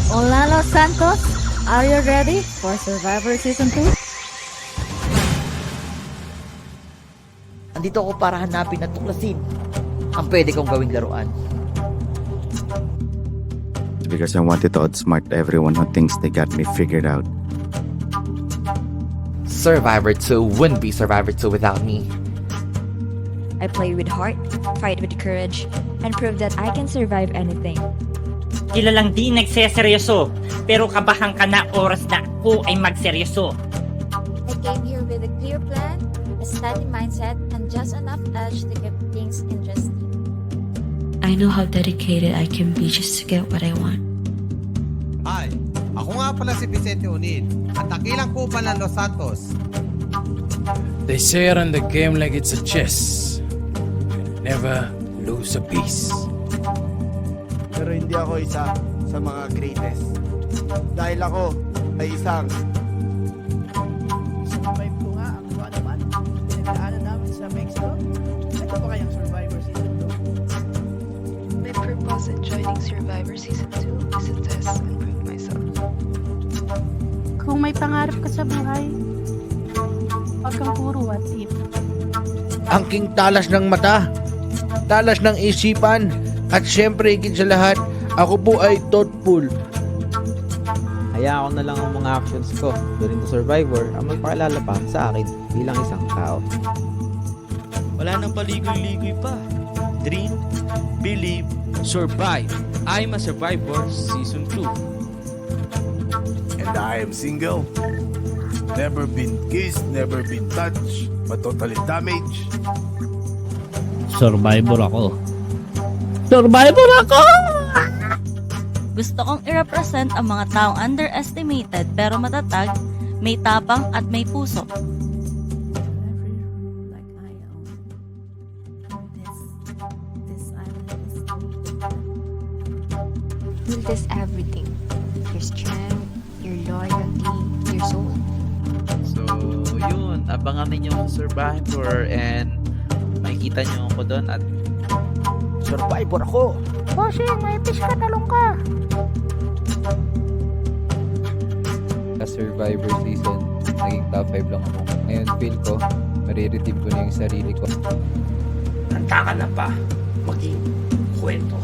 Hola Los Santos, are you ready for Survivor Season 2? Andito ako para hanapin at tuklasin ang pwede kong gawing laruan. Because I wanted to outsmart everyone who thinks they got me figured out. Survivor 2 wouldn't be Survivor 2 without me. I play with heart, fight with courage, and prove that I can survive anything. Kilalang di nagseseryoso, pero kabahan ka na oras na ako ay magseryoso. I came here with a clear plan, a steady mindset, and just enough edge to keep things interesting. I know how dedicated I can be just to get what I want. Hi, ako nga pala si Vicente Unil, at takilang kupa ng Los Santos. They say run the game like it's a chess. You never lose a piece. Pero hindi ako isa sa mga greatest. Dahil ako ay isang survive ko nga ang kung ano man pinagdaanan namin sa Mexico. Ito ba kayang Survivor Season 2? My purpose in joining Survivor Season 2 is to test and prove myself. Kung may pangarap ka sa buhay, huwag kang puro what if. Ang king talas ng mata, talas ng isipan, at syempre higit sa lahat, ako po ay thoughtful. Hayaan ko na lang ang mga actions ko during the Survivor ang magpakilala pa sa akin bilang isang tao. Wala nang paligoy-ligoy pa. Dream, believe, survive. I'm a Survivor Season 2. And I am single. Never been kissed, never been touched, but totally damaged. Survivor ako. Survivor ako! Gusto kong i-represent ang mga taong underestimated pero matatag, may tapang at may puso. You'll test everything. Your strength, your loyalty, your soul. So, yun. Abangan ninyo ang Survivor and makikita nyo ako doon at Survivor ako! Bossing, may fish ka, talong ka! Sa Survivor Season, naging top 5 lang ako. Ngayon feel ko, mariredeem ko na yung sarili ko. Handa ka na ba maging kwento?